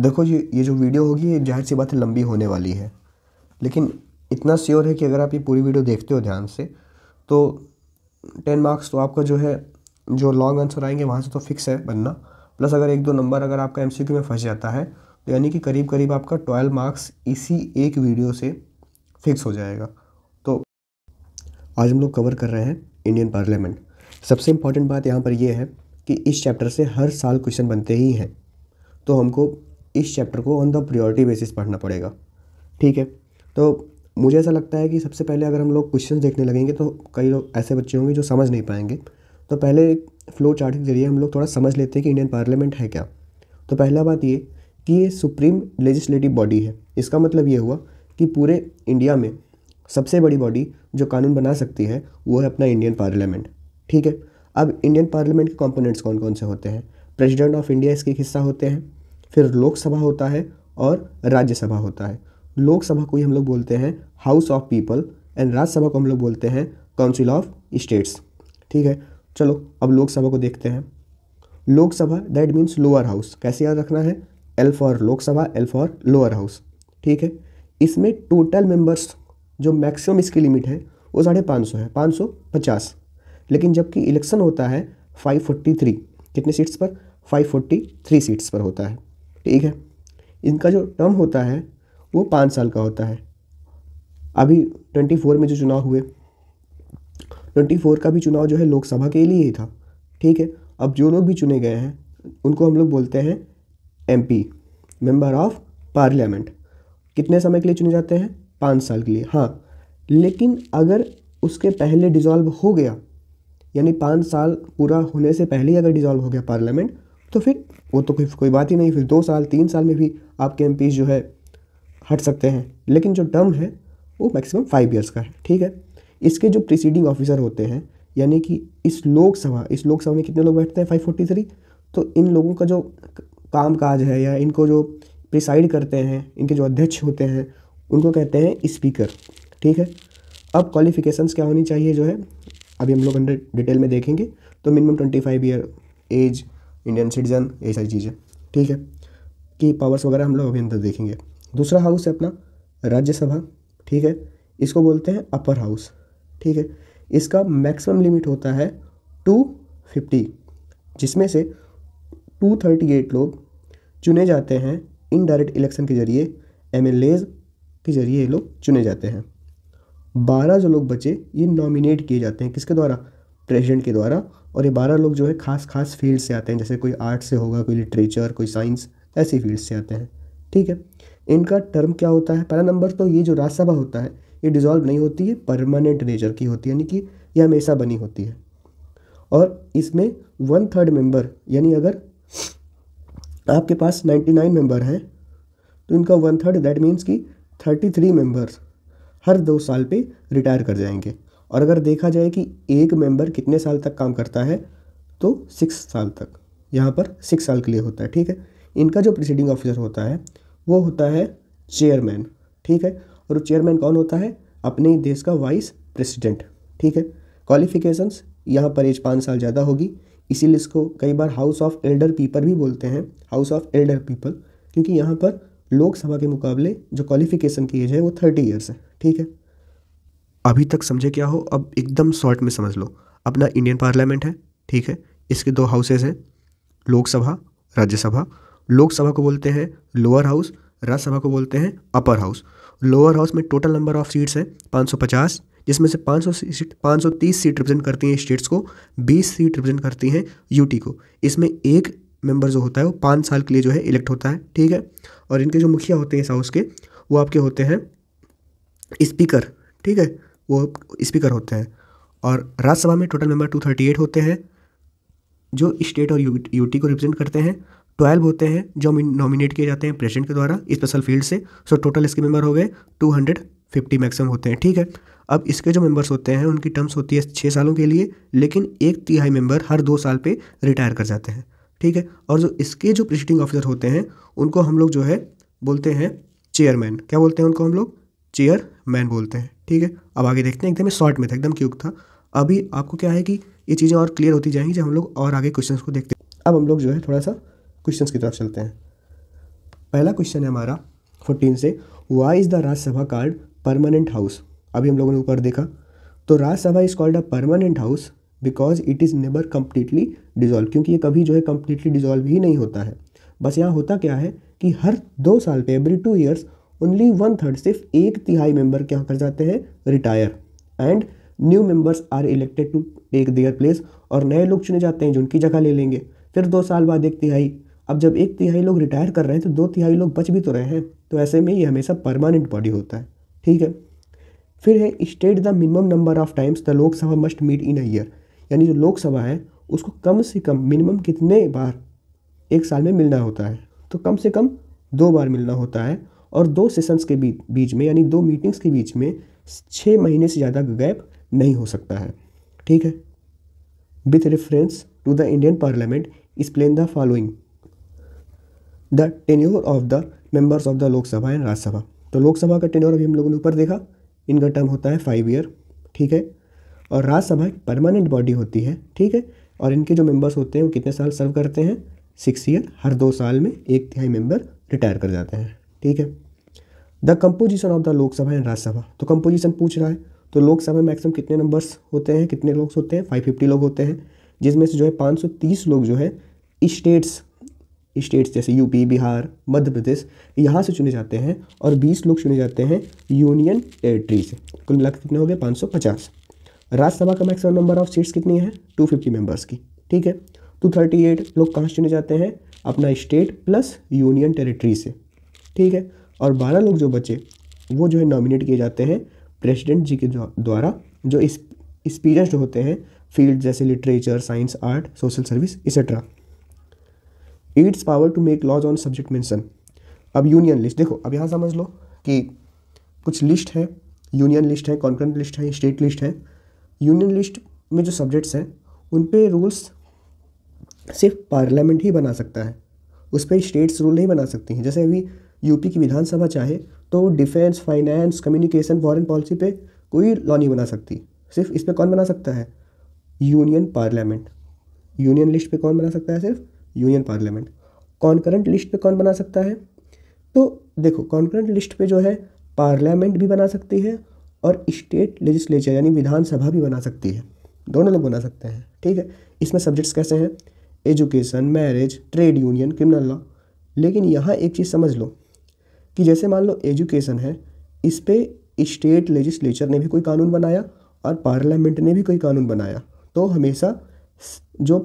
देखो ये जो वीडियो होगी ये जाहिर सी बात है लंबी होने वाली है, लेकिन इतना श्योर है कि अगर आप ये पूरी वीडियो देखते हो ध्यान से तो 10 मार्क्स तो आपका जो है, जो लॉन्ग आंसर आएंगे वहाँ से तो फिक्स है बनना। प्लस अगर 1-2 नंबर अगर आपका एमसीक्यू में फंस जाता है तो यानी कि करीब करीब आपका 12 मार्क्स इसी एक वीडियो से फिक्स हो जाएगा। तो आज हम लोग कवर कर रहे हैं इंडियन पार्लियामेंट। सबसे इम्पॉर्टेंट बात यहाँ पर यह है कि इस चैप्टर से हर साल क्वेश्चन बनते ही हैं, तो हमको इस चैप्टर को ऑन द प्रायोरिटी बेसिस पढ़ना पड़ेगा। ठीक है, तो मुझे ऐसा लगता है कि सबसे पहले अगर हम लोग क्वेश्चन देखने लगेंगे तो कई लोग ऐसे बच्चे होंगे जो समझ नहीं पाएंगे। तो पहले एक फ्लो चार्ट के जरिए हम लोग थोड़ा समझ लेते हैं कि इंडियन पार्लियामेंट है क्या। तो पहला बात ये कि ये सुप्रीम लेजिस्लेटिव बॉडी है। इसका मतलब ये हुआ कि पूरे इंडिया में सबसे बड़ी बॉडी जो कानून बना सकती है वो है अपना इंडियन पार्लियामेंट। ठीक है, अब इंडियन पार्लियामेंट के कंपोनेंट्स कौन कौन से होते हैं? प्रेसिडेंट ऑफ इंडिया इसके एक हिस्सा होते हैं, फिर लोकसभा होता है और राज्यसभा होता है। लोकसभा को ही हम लोग बोलते हैं house of people and Rajya Sabha को हम लोग बोलते हैं काउंसिल ऑफ स्टेट्स। ठीक है, चलो अब लोकसभा को देखते हैं। Lok Sabha that means lower house. कैसे याद रखना है? L for Lok Sabha, L for lower house. ठीक है, इसमें टोटल मेंबर्स जो मैक्सिमम इसकी लिमिट है वो 550 है, 550। लेकिन जबकि इलेक्शन होता है 543, कितने सीट्स पर? 543 सीट्स पर होता है। ठीक है, इनका जो टर्म होता है वो 5 साल का होता है। अभी 24 में जो चुनाव हुए, 24 का भी चुनाव जो है लोकसभा के लिए ही था। ठीक है, अब जो लोग भी चुने गए हैं उनको हम लोग बोलते हैं एमपी, मेंबर ऑफ पार्लियामेंट। कितने समय के लिए चुने जाते हैं? 5 साल के लिए। हाँ, लेकिन अगर उसके पहले डिसॉल्व हो गया, यानी 5 साल पूरा होने से पहले ही अगर डिसॉल्व हो गया पार्लियामेंट, तो फिर वो तो कोई बात ही नहीं, फिर 2 साल 3 साल में भी आपके एमपी जो है हट सकते हैं। लेकिन जो टर्म है वो मैक्सिमम 5 ईयर्स का है। ठीक है, इसके जो प्रिसीडिंग ऑफिसर होते हैं, यानी कि इस लोकसभा में कितने लोग बैठते हैं? 543। तो इन लोगों का जो काम काज है या इनको जो प्रिसाइड करते हैं, इनके जो अध्यक्ष होते हैं, उनको कहते हैं स्पीकर। ठीक है, अब क्वालिफिकेशंस क्या होनी चाहिए जो है अभी हम लोग अंडर डिटेल में देखेंगे। तो minimum 25 year age, Indian citizen, ये सारी चीज़ें। ठीक है, की पावर्स वगैरह हम लोग अभी अंदर देखेंगे। दूसरा हाउस है अपना राज्यसभा। ठीक है, इसको बोलते हैं अपर हाउस। ठीक है, इसका मैक्सिमम लिमिट होता है 250, जिसमें से 238 लोग चुने जाते हैं इनडायरेक्ट इलेक्शन के जरिए, एमएलएज के जरिए ये लोग चुने जाते हैं। 12 जो लोग बचे ये नॉमिनेट किए जाते हैं, किसके द्वारा? प्रेसिडेंट के द्वारा। और ये 12 लोग जो है खास फील्ड से आते हैं, जैसे कोई आर्ट से होगा, कोई लिटरेचर, कोई साइंस, ऐसी फील्ड से आते हैं। ठीक है, इनका टर्म क्या होता है? पहला नंबर तो ये जो राज्यसभा होता है ये डिसॉल्व नहीं होती है, परमानेंट नेचर की होती है, यानी कि ये हमेशा बनी होती है। और इसमें 1/3 मेंबर, यानी अगर आपके पास 99 मेंबर हैं तो इनका 1/3 दैट मीन्स कि 33 मेंबर्स हर 2 साल पे रिटायर कर जाएंगे। और अगर देखा जाए कि एक मेंबर कितने साल तक काम करता है तो 6 साल तक, यहाँ पर 6 साल के लिए होता है। ठीक है, इनका जो प्रिसीडिंग ऑफिसर होता है वो होता है चेयरमैन। ठीक है, और चेयरमैन कौन होता है? अपने ही देश का वाइस प्रेसिडेंट। ठीक है, क्वालिफिकेशंस यहाँ पर एज 5 साल ज़्यादा होगी, इसीलिए इसको कई बार हाउस ऑफ एल्डर पीपल भी बोलते हैं, हाउस ऑफ एल्डर पीपल, क्योंकि यहाँ पर लोकसभा के मुकाबले जो क्वालिफिकेशन की एज है वो 30 ईयर्स है। ठीक है, अभी तक समझे क्या हो? अब एकदम शॉर्ट में समझ लो। अपना इंडियन पार्लियामेंट है। ठीक है, इसके 2 हाउसेज हैं, लोकसभा, राज्यसभा। लोकसभा को बोलते हैं लोअर हाउस, राज्यसभा को बोलते हैं अपर हाउस। लोअर हाउस में टोटल नंबर ऑफ सीट्स है 550, जिसमें से 530 सीट रिप्रेजेंट करती हैं स्टेट्स को, 20 सीट रिप्रेजेंट करती हैं यूटी को। इसमें एक मेंबर जो होता है वो 5 साल के लिए जो है इलेक्ट होता है। ठीक है, और इनके जो मुखिया होते हैं इस हाउस के, वो आपके होते हैं स्पीकर। ठीक है, वो स्पीकर होते हैं। और राज्यसभा में टोटल मेंबर 238 होते हैं जो स्टेट और यूटी को रिप्रेजेंट करते हैं। 12 होते हैं जो नॉमिनेट किए जाते हैं प्रेसिडेंट के द्वारा स्पेशल फील्ड से। सो टोटल इसके मेंबर हो गए 250 मैक्सिमम होते हैं। ठीक है, अब इसके जो मेंबर्स होते हैं उनकी टर्म्स होती है 6 सालों के लिए, लेकिन 1/3 मेंबर हर 2 साल पे रिटायर कर जाते हैं। ठीक है, और जो इसके जो प्रिसीडिंग ऑफिसर होते हैं उनको हम लोग जो है बोलते हैं चेयरमैन। क्या बोलते हैं उनको? हम लोग चेयरमैन बोलते हैं। ठीक है, अब आगे देखते हैं, एकदम शॉर्ट में था, एकदम क्यूक था। अभी आपको क्या है कि ये चीज़ें और क्लियर होती जाएंगी जब हम लोग और आगे क्वेश्चंस को देखते हैं। अब हम लोग जो है थोड़ा सा क्वेश्चंस की तरफ चलते हैं। पहला क्वेश्चन है हमारा 14 से, why is the Rajya Sabha called permanent house. अभी हम लोगों ने ऊपर देखा, तो Rajya Sabha is called a permanent house because it is never completely dissolve, क्योंकि ये कभी जो है कम्प्लीटली डिजॉल्व ही नहीं होता है। बस यहाँ होता क्या है कि हर 2 साल पे, एवरी 2 ईयर्स, ओनली 1/3, सिर्फ 1/3 मेंबर क्या कर जाते हैं, retire, and new members are elected to take their place, और नए लोग चुने जाते हैं जो उनकी जगह ले लेंगे। फिर 2 साल बाद 1/3, अब जब 1/3 लोग रिटायर कर रहे हैं तो 2/3 लोग बच भी तो रहे हैं, तो ऐसे में ये हमेशा परमानेंट बॉडी होता है। ठीक है, फिर है state the minimum number of times the Lok Sabha must meet in a year, यानी जो लोकसभा है उसको कम से कम मिनिमम कितने बार एक साल में मिलना होता है, तो कम से कम 2 बार मिलना होता है, और 2 सेशंस के बीच में, यानी 2 मीटिंग्स के बीच में 6 महीने से ज़्यादा गैप नहीं हो सकता है। ठीक है, with reference to the Indian parliament explain the following the tenure of the members of the Lok Sabha and Rajya Sabha. तो लोकसभा का टेन्योर अभी हम लोगों ने ऊपर देखा, इनका टर्म होता है 5 ईयर। ठीक है, और राज्यसभा एक परमानेंट बॉडी होती है। ठीक है, और इनके जो मेंबर्स होते हैं वो कितने साल सर्व करते हैं, 6 ईयर। हर 2 साल में 1/3 मेंबर रिटायर कर जाते हैं। ठीक है, the composition of the Lok Sabha and Rajya Sabha, तो कंपोजिशन पूछ रहा है, तो लोकसभा में मैक्सिमम कितने नंबर्स होते हैं, कितने लोग होते हैं, 550 लोग होते हैं, जिसमें से जो है 530 लोग जो है स्टेट्स जैसे यूपी, बिहार, मध्य प्रदेश, यहाँ से चुने जाते हैं, और 20 लोग चुने जाते हैं यूनियन टेरिटरी से। कुल मिलाकर कितने हो गए, 550। राज्यसभा का मैक्सिमम नंबर ऑफ सीट्स कितनी है, 250 मेंबर्स की। ठीक है, 238 लोग कहाँ से चुने जाते हैं, अपना स्टेट प्लस यूनियन टेरिटरी से। ठीक है, और 12 लोग जो बचे वो जो है नॉमिनेट किए जाते हैं प्रेसिडेंट जी के द्वारा, जो एक्सपीरियंस्ड होते हैं फील्ड जैसे literature, science, art, social service etcetera. It's power to make laws on subject mention. अब यूनियन लिस्ट देखो, अब यहाँ समझ लो कि कुछ लिस्ट है, यूनियन लिस्ट है, कॉन्करेंट लिस्ट है, स्टेट लिस्ट है। यूनियन लिस्ट में जो सब्जेक्ट्स हैं उन पे रूल्स सिर्फ पार्लियामेंट ही बना सकता है, उस पर स्टेट्स रूल नहीं बना सकती हैं। जैसे अभी यूपी की विधानसभा चाहे तो defence, finance, communication, foreign policy पे कोई लॉ नहीं बना सकती, सिर्फ इस पे कौन बना सकता है, यूनियन पार्लियामेंट। यूनियन लिस्ट पे कौन बना सकता है, सिर्फ यूनियन पार्लियामेंट। कॉन्करेंट लिस्ट पे कौन बना सकता है, तो देखो कॉन्करेंट लिस्ट पे जो है पार्लियामेंट भी बना सकती है और स्टेट लेजिस्लेचर यानी विधानसभा भी बना सकती है, दोनों लोग बना सकते हैं। ठीक है, इसमें सब्जेक्ट्स कैसे हैं, education, marriage, trade union, criminal law. लेकिन यहाँ एक चीज़ समझ लो कि जैसे मान लो एजुकेशन है, इस पे स्टेट लेजिस्लेचर ने भी कोई कानून बनाया और पार्लियामेंट ने भी कोई कानून बनाया, तो हमेशा जो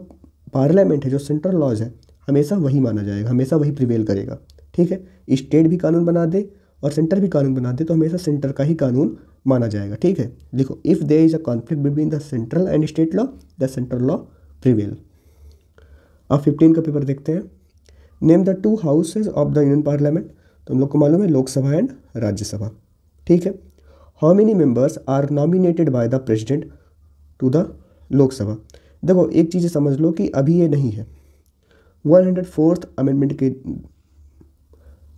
पार्लियामेंट है, जो सेंट्रल लॉज है, हमेशा वही माना जाएगा, हमेशा वही प्रिवेल करेगा। ठीक है, स्टेट भी कानून बना दे और सेंटर भी कानून बना दे तो हमेशा सेंटर का ही कानून माना जाएगा। ठीक है, लिखो, if there is a conflict between the central and state law, the central law prevail. अब 15 का पेपर देखते हैं। Name the 2 houses of the union parliament, तो हम लोग को मालूम है लोकसभा एंड राज्यसभा। ठीक है, how many members are nominated by the president to the Lok Sabha. देखो एक चीज़ समझ लो कि अभी ये नहीं है, 104th अमेंडमेंट के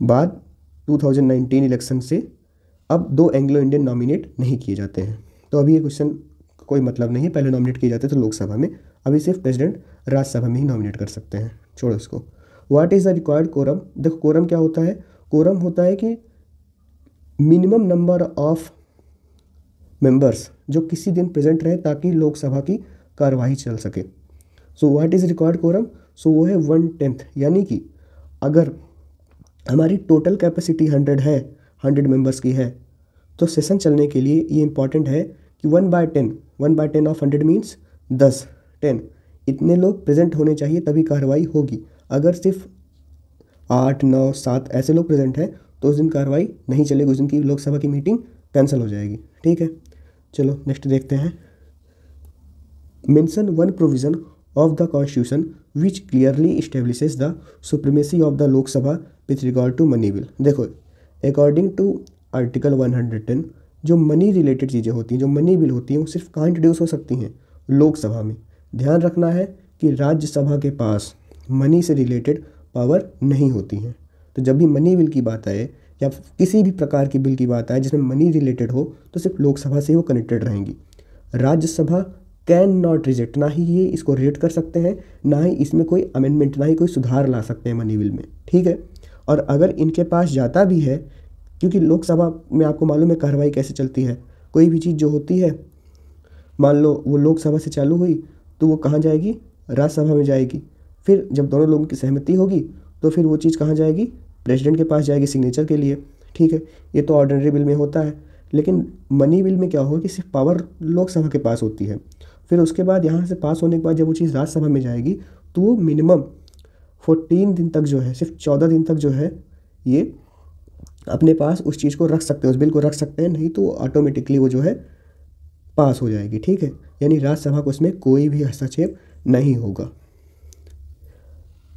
बाद 2019 इलेक्शन से अब 2 एंग्लो इंडियन नॉमिनेट नहीं किए जाते हैं, तो अभी ये क्वेश्चन कोई मतलब नहीं है। पहले नॉमिनेट किए जाते थे लोकसभा में, अभी सिर्फ प्रेसिडेंट राज्यसभा में ही नॉमिनेट कर सकते हैं, छोड़ो इसको। What is the required quorum, देखो कोरम क्या होता है, कोरम होता है कि मिनिमम नंबर ऑफ मेंबर्स जो किसी दिन प्रेजेंट रहे ताकि लोकसभा की कार्यवाही चल सके। So what is required quorum, so वो है 1/10, यानी कि अगर हमारी टोटल कैपेसिटी 100 है, 100 मेंबर्स की है, तो सेशन चलने के लिए ये इंपॉर्टेंट है कि 1/10 ऑफ 100 मीन्स 10 इतने लोग प्रेजेंट होने चाहिए तभी कार्रवाई होगी। अगर सिर्फ 8, 9, 7 ऐसे लोग प्रेजेंट हैं तो उस दिन कार्रवाई नहीं चलेगी, उस दिन की लोकसभा की मीटिंग कैंसिल हो जाएगी। ठीक है, चलो नेक्स्ट देखते हैं। Mention 1 provision of the constitution which clearly establishes the supremacy of the Lok Sabha with regard to money bill. देखो अकॉर्डिंग टू आर्टिकल 110 जो मनी रिलेटेड चीज़ें होती हैं, जो मनी बिल होती हैं, वो सिर्फ कहाँ इंट्रोड्यूस हो सकती हैं, लोकसभा में। ध्यान रखना है कि राज्यसभा के पास मनी से रिलेटेड पावर नहीं होती हैं, तो जब भी मनी बिल की बात आए या किसी भी प्रकार की बिल की बात आए जिसमें मनी रिलेटेड हो तो सिर्फ लोकसभा से वो कनेक्टेड रहेंगी। राज्यसभा कैन नॉट रिजेक्ट, ना ही ये इसको रिजेक्ट कर सकते हैं, ना ही इसमें कोई अमेंडमेंट, ना ही कोई सुधार ला सकते हैं मनी बिल में। ठीक है, और अगर इनके पास जाता भी है, क्योंकि लोकसभा में आपको मालूम है कार्रवाई कैसे चलती है, कोई भी चीज़ जो होती है, मान लो वो लोकसभा से चालू हुई तो वो कहाँ जाएगी, राज्यसभा में जाएगी। फिर जब दोनों लोगों की सहमति होगी तो फिर वो चीज़ कहाँ जाएगी, प्रेसिडेंट के पास जाएगी सिग्नेचर के लिए। ठीक है, ये तो ऑर्डिनरी बिल में होता है। लेकिन मनी बिल में क्या होगा कि सिर्फ पावर लोकसभा के पास होती है। फिर उसके बाद यहाँ से पास होने के बाद जब वो चीज़ राज्यसभा में जाएगी तो वो मिनिमम 14 दिन तक जो है, सिर्फ 14 दिन तक जो है ये अपने पास उस चीज़ को रख सकते हैं, उस बिल को रख सकते हैं, नहीं तो ऑटोमेटिकली वो जो है पास हो जाएगी। ठीक है, यानी राज्यसभा को उसमें कोई भी हस्तक्षेप नहीं होगा।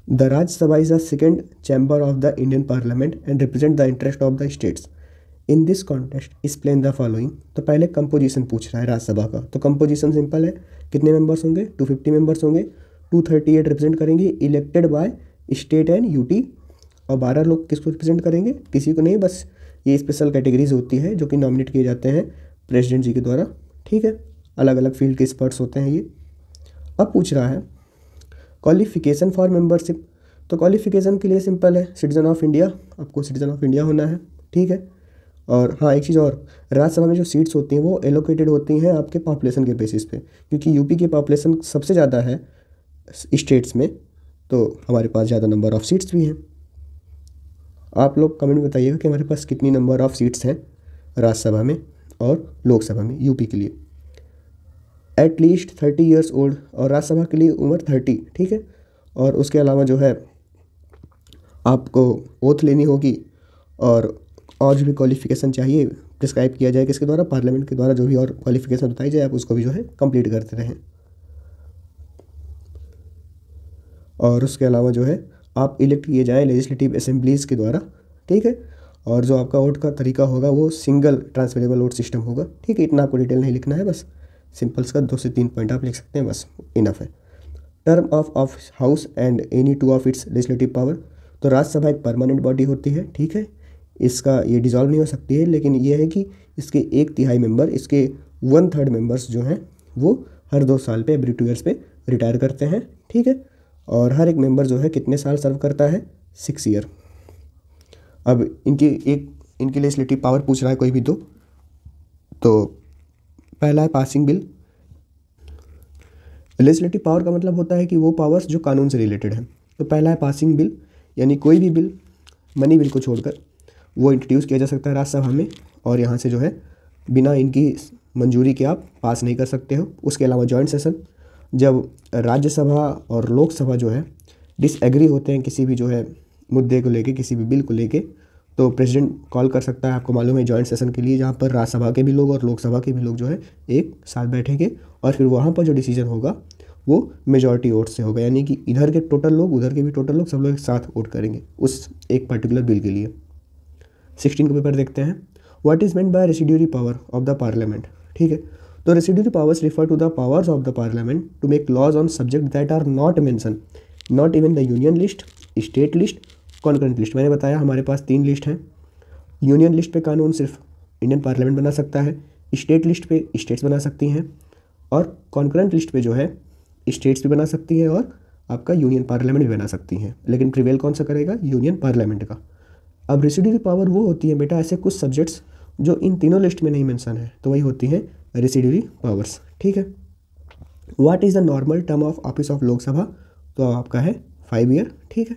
The Rajya Sabha is the second chamber of the Indian parliament and represent the interest of the states. In this contest explain the following. तो पहले कंपोजिशन पूछ रहा है राज्यसभा का, तो कंपोजिशन सिंपल है, कितने मेंबर्स होंगे, 250 मेंबर्स होंगे, 238 रिप्रेजेंट करेंगे elected by state and UT, और 12 लोग किसको रिप्रेजेंट करेंगे, किसी को नहीं, बस ये स्पेशल कैटेगरीज होती है जो कि नॉमिनेट किए जाते हैं प्रेसिडेंट जी के द्वारा। ठीक है, अलग अलग फील्ड के एक्सपर्ट्स होते हैं ये। अब पूछ रहा है क्वालिफिकेशन फॉर मेंबरशिप। तो क्वालिफिकेशन के लिए सिंपल है, सिटीजन ऑफ इंडिया, आपको सिटीजन ऑफ इंडिया होना है। ठीक है, और हाँ एक चीज़ और, राज्यसभा में जो सीट्स होती हैं वो एलोकेटेड होती हैं आपके पॉपुलेशन के बेसिस पे, क्योंकि यूपी की पॉपुलेशन सबसे ज़्यादा है स्टेट्स में, तो हमारे पास ज़्यादा नंबर ऑफ़ सीट्स भी हैं। आप लोग कमेंट में बताइएगा कि हमारे पास कितनी नंबर ऑफ़ सीट्स हैं राज्यसभा में और लोकसभा में यूपी के लिए। एट लीस्ट 30 ईयर्स ओल्ड, और राज्यसभा के लिए उम्र 30। ठीक है, और उसके अलावा जो है आपको ओथ लेनी होगी, और जो भी क्वालिफिकेशन चाहिए प्रिस्क्राइब किया जाए किसके द्वारा, पार्लियामेंट के द्वारा, जो भी और क्वालिफिकेशन बताई जाए आप उसको भी जो है कंप्लीट करते रहें। और उसके अलावा जो है आप इलेक्ट किए जाएँ लेजिस्लेटिव असेंबलीज़ के द्वारा। ठीक है, और जो आपका वोट का तरीका होगा वो सिंगल ट्रांसफरेबल वोट सिस्टम होगा। ठीक है, इतना आपको डिटेल नहीं लिखना है, बस सिंपल्स का 2 से 3 पॉइंट आप लिख सकते हैं, बस इनफ है। Term of house and any two of its legislative power. तो राज्यसभा एक परमानेंट बॉडी होती है। ठीक है, इसका ये डिसॉल्व नहीं हो सकती है, लेकिन ये है कि इसके 1/3 मेंबर, इसके 1/3 मेंबर्स जो हैं वो हर 2 साल पे, एवरी 2 ईयर्स पे रिटायर करते हैं। ठीक है, और हर एक मेंबर जो है कितने साल सर्व करता है, 6 ईयर। अब इनकी लेजिस्लेटिव पावर पूछ रहा है कोई भी दो, तो पहला है पासिंग बिल। लेजिस्लेटिव पावर का मतलब होता है कि वो पावर्स जो कानून से रिलेटेड है। तो पहला है पासिंग बिल, यानी कोई भी बिल मनी बिल को छोड़कर वो इंट्रोड्यूस किया जा सकता है राज्यसभा में, और यहाँ से जो है बिना इनकी मंजूरी के आप पास नहीं कर सकते हो। उसके अलावा जॉइंट सेशन, जब राज्यसभा और लोकसभा जो है डिसएग्री होते हैं किसी भी जो है मुद्दे को लेके, किसी भी बिल को लेके, तो प्रेसिडेंट कॉल कर सकता है, आपको मालूम है, जॉइंट सेशन के लिए, जहाँ पर राज्यसभा के भी लोग और लोकसभा के भी लोग जो है एक साथ बैठेंगे, और फिर वहाँ पर जो डिसीजन होगा वो मेजॉरिटी वोट से होगा, यानी कि इधर के टोटल लोग, उधर के भी टोटल लोग, सब लोग एक साथ वोट करेंगे उस एक पर्टिकुलर बिल के लिए। 16 का पेपर देखते हैं। What is meant by residuary power of the parliament. ठीक है, तो residuary powers refer to the powers of the parliament to make laws on subject that are not mention not even the union list, state list, concurrent list. मैंने बताया हमारे पास 3 list हैं। Union list पे कानून सिर्फ इंडियन पार्लियामेंट बना सकता है, स्टेट लिस्ट पे स्टेट्स बना सकती हैं, और कॉन्करेंट लिस्ट पे जो है स्टेट्स भी बना सकती हैं और आपका यूनियन पार्लियामेंट भी बना सकती हैं, लेकिन प्रिवेल कौन सा करेगा, यूनियन पार्लियामेंट का। अब रेसिड्यूरी पावर वो होती है बेटा ऐसे कुछ सब्जेक्ट्स जो इन तीनों लिस्ट में नहीं मेंशन है, तो वही होती हैं रेसिड्यूरी पावर्स। ठीक है, what is the normal term of office of Lok Sabha, तो आपका है 5 ईयर। ठीक है,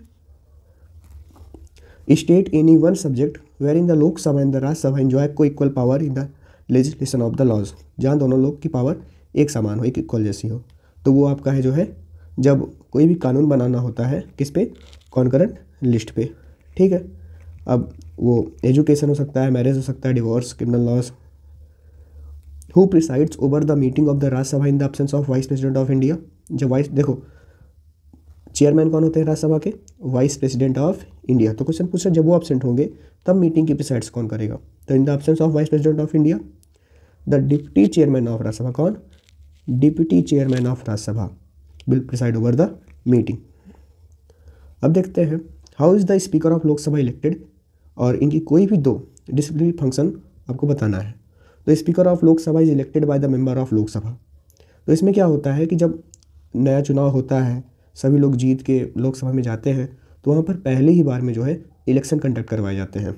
state any one subject where in the Lok Sabha and the Rajya Sabha enjoy को equal power in the legislation of the laws, जहाँ दोनों लोग की पावर एक समान हो, एक इक्वल जैसी हो, तो वो आपका है जो है जब कोई भी कानून बनाना होता है किस पे, कॉन्करेंट लिस्ट पे। ठीक है, अब वो एजुकेशन हो सकता है, मैरिज हो सकता है, divorce, criminal laws. Who presides over the meeting of the Rajya Sabha in the absence of vice president of India. जब वाइस, देखो चेयरमैन कौन होते हैं राज्यसभा के, वाइस प्रेसिडेंट ऑफ इंडिया। तो क्वेश्चन पूछ रहा है जब वो एब्सेंट होंगे तब मीटिंग की प्रिसाइड्स कौन करेगा, तो in the absence of vice president of India the deputy chairman of Rajya Sabha, कौन, deputy chairman of Rajya Sabha will preside over the meeting. अब देखते हैं how is the speaker of Lok Sabha elected, और इनकी कोई भी 2 डिसिप्लिनरी फंक्शन आपको बताना है। तो speaker of Lok Sabha is elected by the member of Lok Sabha. तो इसमें क्या होता है कि जब नया चुनाव होता है, सभी लोग जीत के लोकसभा में जाते हैं, तो वहाँ पर पहले ही बार में जो है इलेक्शन कंडक्ट करवाए जाते हैं।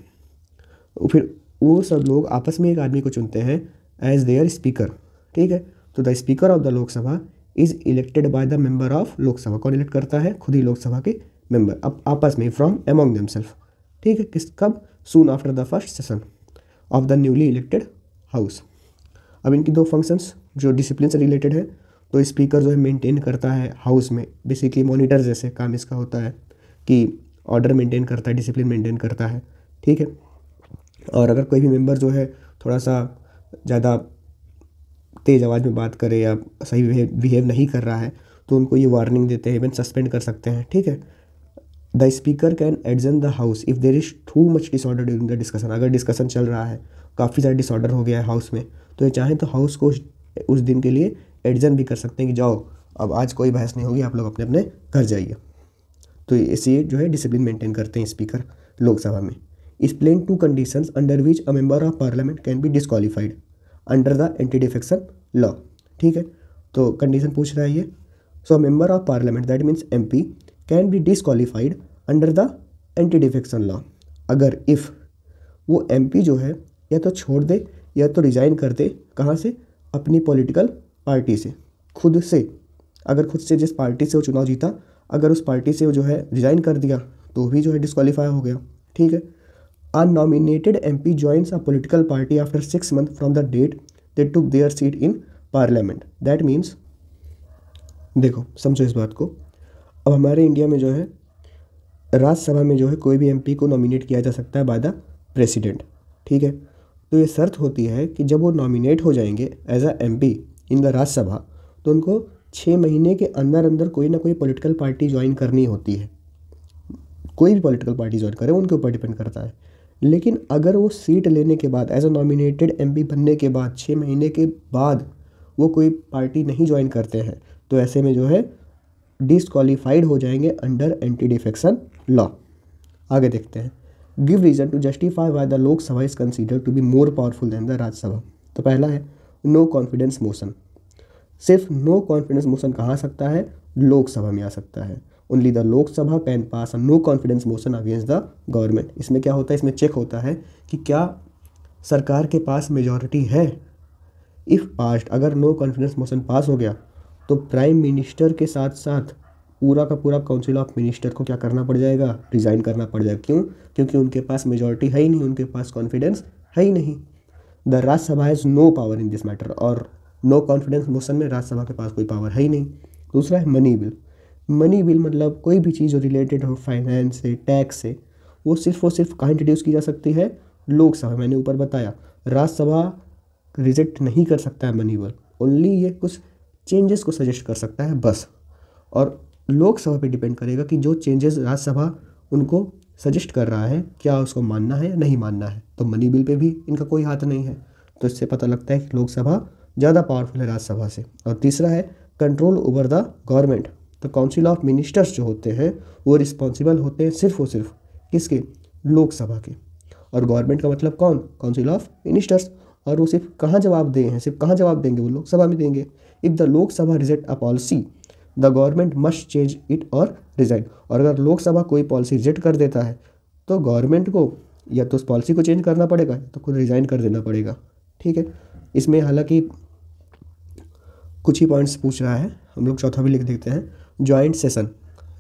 फिर वो सब लोग आपस में एक आदमी को चुनते हैं एज देयर स्पीकर, ठीक है। तो the speaker of the Lok Sabha is elected by the member of Lok Sabha. कौन इलेक्ट करता है? खुद ही लोकसभा के मेंबर, अब आपस में, फ्रॉम एमॉन्ग देमसेल्फ, ठीक है। किस कब? Soon after the first session of the newly elected house. अब इनकी दो फंक्शंस जो डिसिप्लिन से रिलेटेड है, तो स्पीकर जो है मेंटेन करता है हाउस में, बेसिकली मॉनिटर जैसे काम इसका होता है कि ऑर्डर मेंटेन करता है, डिसिप्लिन मेंटेन करता है, ठीक है। और अगर कोई भी मेंबर जो है थोड़ा सा ज़्यादा तेज़ आवाज़ में बात करे या सही बिहेव नहीं कर रहा है तो उनको ये वार्निंग देते हैं, इवन सस्पेंड कर सकते हैं, ठीक है। The speaker can adjourn the house if there is too much disorder during the discussion. अगर डिस्कशन चल रहा है, काफ़ी सारा डिसऑर्डर हो गया है हाउस में, तो ये चाहें तो हाउस को उस दिन के लिए एडजर्न भी कर सकते हैं कि जाओ अब आज कोई बहस नहीं होगी, आप लोग अपने अपने घर जाइए। तो इसे जो है डिसिप्लिन मेंटेन करते हैं स्पीकर लोकसभा में। Explain two conditions under which a member of parliament can be disqualified under the anti defection law, ठीक है। तो कंडीशन पूछ रहा है ये। So member of parliament that means MP can be disqualified under the anti defection law. अगर if वो MP जो है या तो छोड़ दे या तो रिज़ाइन कर दे, कहाँ से? अपनी पॉलिटिकल पार्टी से, खुद से। अगर खुद से जिस पार्टी से वो चुनाव जीता, अगर उस पार्टी से वो जो है रिज़ाइन कर दिया तो भी जो है डिस्क्वालीफाई हो गया, ठीक है। A nominated MP joins a political party after 6 months from the date they took their seat in parliament. That means, देखो समझो इस बात को। अब हमारे इंडिया में जो है राज्यसभा में जो है कोई भी एमपी को नॉमिनेट किया जा सकता है बाय द प्रेसिडेंट, ठीक है। तो ये शर्त होती है कि जब वो नॉमिनेट हो जाएंगे as a MP in the Rajya Sabha, तो उनको 6 महीने के अंदर अंदर कोई ना कोई पॉलिटिकल पार्टी ज्वाइन करनी होती है। कोई भी पॉलिटिकल पार्टी ज्वाइन करे उनके ऊपर डिपेंड करता है। लेकिन अगर वो सीट लेने के बाद, एज अ नॉमिनेटेड एमपी बनने के बाद 6 महीने के बाद वो कोई पार्टी नहीं ज्वाइन करते हैं, तो ऐसे में जो है डिस्क्वालीफाइड हो जाएंगे अंडर एंटी डिफेक्शन लॉ। आगे देखते हैं। Give reason to justify why the Lok Sabha is considered to be more powerful than the Rajya Sabha. तो पहला है नो कॉन्फिडेंस मोशन। सिर्फ नो कॉन्फिडेंस मोशन कहाँ आ सकता है? लोकसभा में आ सकता है। Only the Lok Sabha can pass a no confidence motion against the government. इसमें क्या होता है? इसमें चेक होता है कि क्या सरकार के पास मेजॉरिटी है। इफ़ पास्ड, अगर नो कॉन्फिडेंस मोशन पास हो गया तो प्राइम मिनिस्टर के साथ साथ पूरा का पूरा काउंसिल ऑफ मिनिस्टर को क्या करना पड़ जाएगा? रिज़ाइन करना पड़ जाएगा। क्यों? क्योंकि उनके पास मेजॉरिटी है ही नहीं, उनके पास कॉन्फिडेंस है ही नहीं। The Rajya Sabha has no power in this matter. और नो कॉन्फिडेंस मोशन में राज्यसभा के पास कोई पावर है ही नहीं। दूसरा है मनी बिल। मनी बिल मतलब कोई भी चीज़ जो रिलेटेड हो फाइनेंस से, टैक्स से, वो सिर्फ कहाँ इंट्रोड्यूस की जा सकती है? लोकसभा। मैंने ऊपर बताया राज्यसभा रिजेक्ट नहीं कर सकता है मनी बिल, ओनली ये कुछ चेंजेस को सजेस्ट कर सकता है बस। और लोकसभा पे डिपेंड करेगा कि जो चेंजेस राज्यसभा उनको सजेस्ट कर रहा है क्या उसको मानना है या नहीं मानना है। तो मनी बिल पे भी इनका कोई हाथ नहीं है। तो इससे पता लगता है कि लोकसभा ज़्यादा पावरफुल है राज्यसभा से। और तीसरा है कंट्रोल ओवर द गवर्नमेंट। तो काउंसिल ऑफ मिनिस्टर्स जो होते हैं वो रिस्पॉन्सिबल होते हैं सिर्फ और सिर्फ किसके? लोकसभा के। और गवर्नमेंट का मतलब कौन? Council of ministers. और वो सिर्फ कहाँ जवाब दे हैं? सिर्फ कहाँ जवाब देंगे? वो लोकसभा में देंगे। If the Lok Sabha reject a policy the government must change it और रिजाइन। और अगर लोकसभा कोई पॉलिसी रिजेक्ट कर देता है तो गवर्नमेंट को या तो उस पॉलिसी को चेंज करना पड़ेगा तो खुद रिजाइन कर देना पड़ेगा, ठीक है। इसमें हालांकि कुछ ही पॉइंट्स पूछ रहा है, हम लोग चौथा भी लिख देते हैं। जॉइंट सेशन,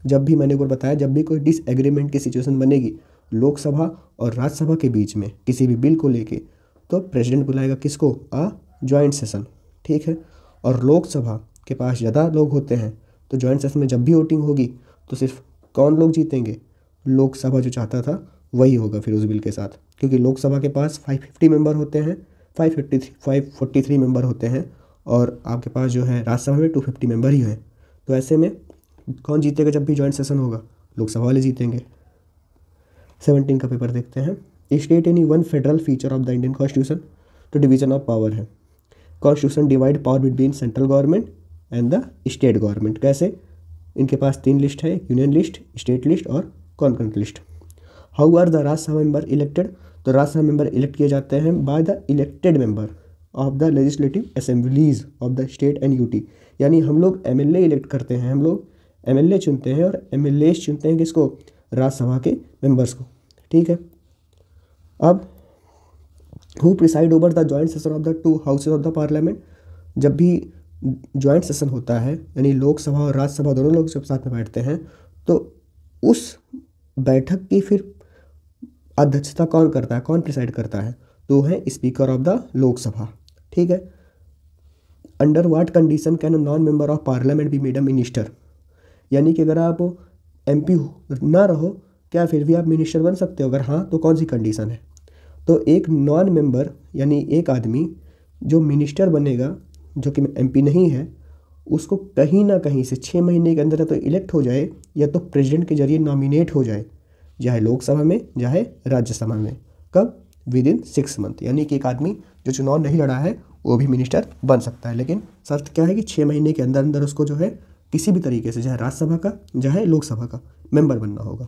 जब भी मैंने ऊपर बताया जब भी कोई डिसएग्रीमेंट की सिचुएशन बनेगी लोकसभा और राज्यसभा के बीच में किसी भी बिल को लेके, तो प्रेसिडेंट बुलाएगा किसको? अ जॉइंट सेशन, ठीक है। और लोकसभा के पास ज़्यादा लोग होते हैं तो जॉइंट सेशन में जब भी वोटिंग होगी तो सिर्फ कौन लोग जीतेंगे? लोकसभा जो चाहता था वही होगा फिर उस बिल के साथ, क्योंकि लोकसभा के पास 550 मेंबर होते हैं, 543 मेंबर होते हैं, और आपके पास जो है राज्यसभा में 250 मेंबर ही हैं। तो ऐसे में कौन जीतेगा जब भी जॉइंट सेशन होगा? लोकसभा वाले जीतेंगे। 17 का पेपर देखते हैं। State any one federal feature of the Indian constitution. तो डिवीजन ऑफ पावर है। Constitution divide power between central government and the state government. कैसे? इनके पास 3 लिस्ट है, यूनियन लिस्ट, स्टेट लिस्ट और concurrent list. How are the Rajya Sabha member elected? तो Rajya Sabha member elect किए जाते हैं by the elected member of the legislative assemblies of the state and UT. यानी हम लोग एमएलए इलेक्ट करते हैं, हम लोग एमएलए चुनते हैं और एमएलए चुनते हैं किसको? राज्यसभा के मेंबर्स को। ठीक है, अब who preside over the joint session of the two houses of the parliament. जब भी जॉइंट सेशन होता है यानी लोकसभा और राज्यसभा दोनों लोग जब साथ में बैठते हैं तो उस बैठक की फिर अध्यक्षता कौन करता है, कौन प्रिसाइड करता है, तो है स्पीकर ऑफ द लोकसभा। ठीक है, under what condition can non member of parliament be made a minister. यानी कि अगर आप एमपी ना रहो क्या फिर भी आप मिनिस्टर बन सकते हो, अगर हाँ तो कौन सी कंडीशन है। तो एक नॉन मेंबर यानी एक आदमी जो मिनिस्टर बनेगा जो कि एमपी नहीं है, उसको कहीं ना कहीं से 6 महीने के अंदर तो इलेक्ट हो जाए या तो प्रेसिडेंट के जरिए नॉमिनेट हो जाए, चाहे लोकसभा में चाहे राज्यसभा में। कब? With in 6 month. यानी कि एक आदमी जो चुनाव नहीं लड़ा है वो भी मिनिस्टर बन सकता है, लेकिन शर्त क्या है कि 6 महीने के अंदर अंदर उसको जो है किसी भी तरीके से चाहे राज्यसभा का चाहे लोकसभा का मेंबर बनना होगा।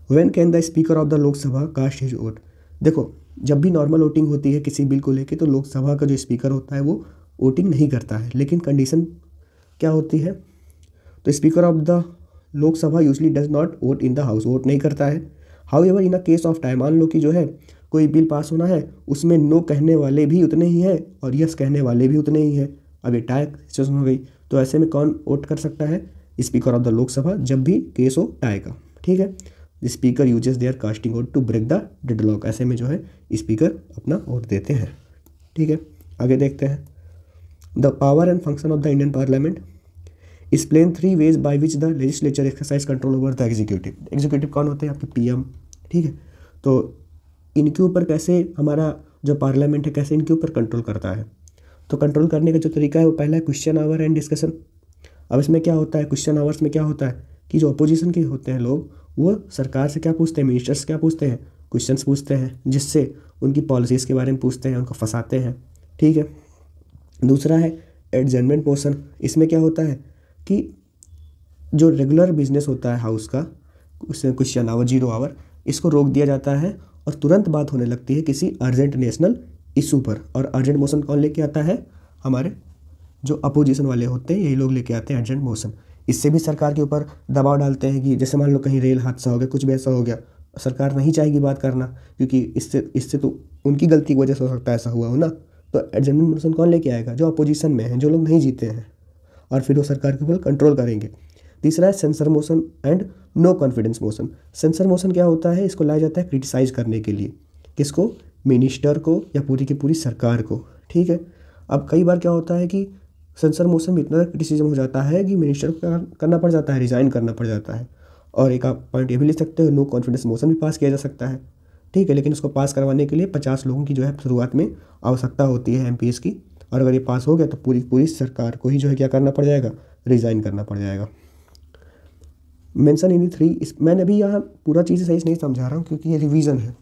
When can the speaker of the Lok Sabha cast his vote. देखो, जब भी नॉर्मल वोटिंग होती है किसी बिल को लेके तो लोकसभा का जो स्पीकर होता है वो वोटिंग नहीं करता है, लेकिन कंडीशन क्या होती है, तो speaker of the Lok Sabha usually does not vote in the house, vote नहीं करता है। How ever in a case of time, मान लो कि जो है कोई बिल पास होना है उसमें नो कहने वाले भी उतने ही हैं और यस कहने वाले भी उतने ही हैं, अब ये टाई सिचुएशन हो गई, तो ऐसे में कौन वोट कर सकता है? स्पीकर ऑफ द लोकसभा, जब भी केस हो टाई का। ठीक है, speaker uses their casting vote to break the deadlock. ऐसे में जो है स्पीकर अपना वोट देते हैं। ठीक है, आगे देखते हैं। The power and function of the Indian parliament explain 3 veg by which the legislature exercise control over the executive. Executive कौन होते हैं? आपके पीएम। ठीक है, तो इनके ऊपर कैसे हमारा जो पार्लियामेंट है कैसे इनके ऊपर कंट्रोल करता है। तो कंट्रोल करने का जो तरीका है वो पहला है क्वेश्चन आवर एंड डिस्कशन। अब इसमें क्या होता है, क्वेश्चन आवर्स में क्या होता है कि जो अपोजिशन के होते हैं लोग वो सरकार से क्या पूछते हैं, मिनिस्टर्स से क्या पूछते हैं, क्वेश्चंस पूछते हैं, जिससे उनकी पॉलिसीज़ के बारे में पूछते हैं, उनको फंसाते हैं। ठीक है, दूसरा है एडजर्नमेंट मोशन। इसमें क्या होता है कि जो रेगुलर बिजनेस होता है हाउस का, क्वेश्चन आवर 0 आवर, इसको रोक दिया जाता है और तुरंत बात होने लगती है किसी अर्जेंट नेशनल इशू पर। और अर्जेंट मोशन कौन लेके आता है? हमारे जो अपोजिशन वाले होते हैं यही लोग लेके आते हैं अर्जेंट मोशन। इससे भी सरकार के ऊपर दबाव डालते हैं कि जैसे मान लो कहीं रेल हादसा हो गया, कुछ भी ऐसा हो गया, सरकार नहीं चाहेगी बात करना क्योंकि इससे तो उनकी गलती की वजह से हो सकता है ऐसा हुआ हो ना। तो अर्जेंट मोशन कौन लेके आएगा? जो अपोजिशन में है, जो लोग नहीं जीते हैं, और फिर वो सरकार के ऊपर कंट्रोल करेंगे। तीसरा है censure motion and no confidence motion. Censure motion क्या होता है? इसको लाया जाता है क्रिटिसाइज करने के लिए। किसको? मिनिस्टर को या पूरी की पूरी सरकार को। ठीक है, अब कई बार क्या होता है कि सेंसर मोशन में इतना क्रिटिसिज्म हो जाता है कि मिनिस्टर को करना पड़ जाता है, रिज़ाइन करना पड़ जाता है। और एक आप पॉइंट ये भी ले सकते हो, नो कॉन्फिडेंस मोशन भी पास किया जा सकता है। ठीक है, लेकिन उसको पास करवाने के लिए 50 लोगों की जो है शुरुआत में आवश्यकता होती है एमपीएस की, और अगर ये पास हो गया तो पूरी पूरी सरकार को ही जो है क्या करना पड़ जाएगा? रिज़ाइन करना पड़ जाएगा। मेंशन इन 3, मैंने अभी यहाँ पूरा चीज़ सही से नहीं समझा रहा हूँ क्योंकि ये रिवीजन है।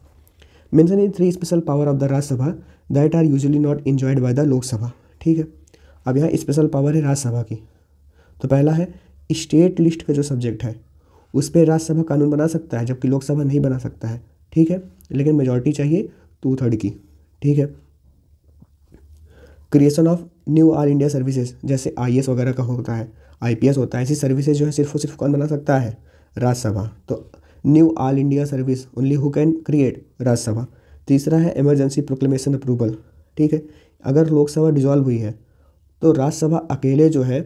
Mention in 3 special power of the Rajya Sabha that are usually not enjoyed by the Lok Sabha. ठीक है, अब यहाँ स्पेशल पावर है राज्यसभा की। तो पहला है स्टेट लिस्ट का जो सब्जेक्ट है उस पर राज्यसभा कानून बना सकता है, जबकि लोकसभा नहीं बना सकता है। ठीक है, लेकिन मेजॉरिटी चाहिए 2/3 की। ठीक है, creation of knew all India services, जैसे आईएएस वगैरह का होता है, आईपीएस होता है, ऐसी सर्विसेज जो है सिर्फ और सिर्फ कौन बना सकता है? राज्यसभा। तो knew all India service only who can create? Rajya Sabha. तीसरा है इमरजेंसी प्रोक्लेमेशन अप्रूवल। ठीक है, अगर लोकसभा डिसॉल्व हुई है तो राज्यसभा अकेले जो है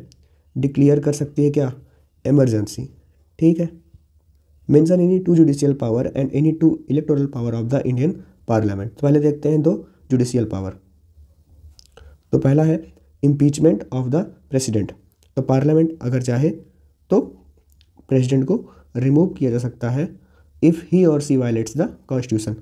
डिक्लेयर कर सकती है क्या? इमरजेंसी। ठीक है, mention any 2 judicial power and any 2 electoral power of the Indian parliament. तो पहले देखते हैं 2 जुडिशियल पावर। तो पहला है इम्पीचमेंट ऑफ द प्रेसिडेंट। तो पार्लियामेंट अगर चाहे तो प्रेसिडेंट को रिमूव किया जा सकता है इफ़ ही और सी वायलेट्स द कॉन्स्टिट्यूशन।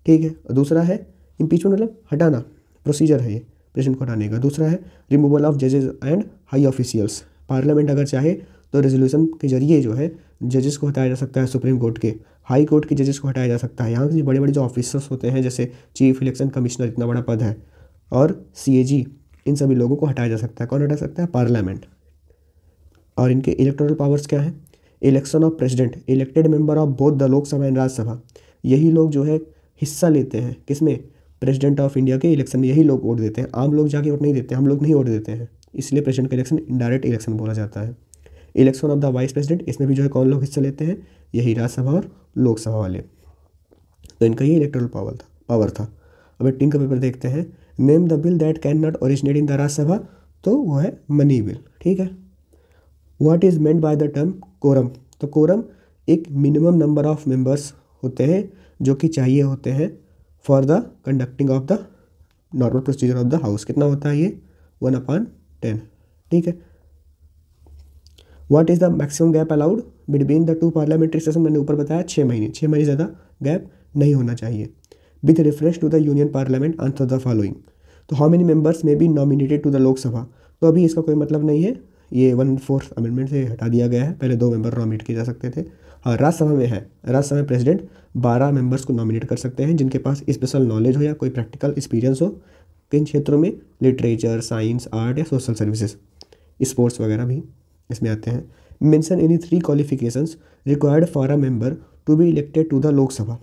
ठीक है, और दूसरा है इम्पीचमेंट मतलब हटाना, प्रोसीजर है ये प्रेसिडेंट को हटाने का। दूसरा है रिमूवल ऑफ जजेस एंड हाई ऑफिशियल्स। पार्लियामेंट अगर चाहे तो रेजोल्यूशन के जरिए जो है जजेस को हटाया जा सकता है, सुप्रीम कोर्ट के, हाई कोर्ट के जजेस को हटाया जा सकता है। यहाँ के बड़े बड़े जो ऑफिसर्स होते हैं जैसे चीफ इलेक्शन कमिश्नर, इतना बड़ा पद है, और सीएजी, इन सभी लोगों को हटाया जा सकता है। कौन हटा सकता है? पार्लियामेंट। और इनके इलेक्टोरल पावर्स क्या है? Election of president, elected member of both the Lok Sabha and Rajya Sabha. यही लोग जो है हिस्सा लेते हैं किसमें? प्रेसिडेंट ऑफ इंडिया के इलेक्शन में यही लोग वोट देते हैं। आम लोग जाके वोट नहीं देते, हम लोग नहीं वोट देते हैं, इसलिए प्रेसिडेंट का इलेक्शन इनडायरेक्ट इलेक्शन बोला जाता है। Election of the vice president, इसमें भी जो है कौन लोग हिस्सा लेते हैं? यही राज्यसभा और लोकसभा वाले। तो इनका ये इलेक्टोरल पावर था। अब 18 का पेपर देखते हैं। Name the bill that can not originate in the Rajya Sabha, तो वो है मनी बिल। ठीक है। What is meant by the term quorum, तो कोरम एक मिनिमम नंबर ऑफ मेंबर्स होते हैं जो कि चाहिए होते हैं for the conducting of the normal procedure of the house. कितना होता है ये? 1/10। ठीक है। What is the maximum gap allowed between the two parliamentary session, मैंने ऊपर बताया 6 महीने, 6 महीने ज़्यादा गैप नहीं होना चाहिए। With reference to the union parliament answer the following, तो how many members may be nominated to the Lok Sabha, तो अभी इसका कोई मतलब नहीं है, ये 1/4 अमेंडमेंट से हटा दिया गया है। पहले 2 मेंबर नॉमिनेट किए जा सकते थे। हाँ, राज्यसभा में है, राज्यसभा में प्रेसिडेंट 12 मेंबर्स को नॉमिनेट कर सकते हैं जिनके पास स्पेशल नॉलेज हो या कोई प्रैक्टिकल एक्सपीरियंस हो किन क्षेत्रों में, लिटरेचर, साइंस, आर्ट या सोशल सर्विसेज, स्पोर्ट्स वगैरह भी इसमें आते हैं। Mention any 3 qualifications required for a member to be elected to the Lok Sabha,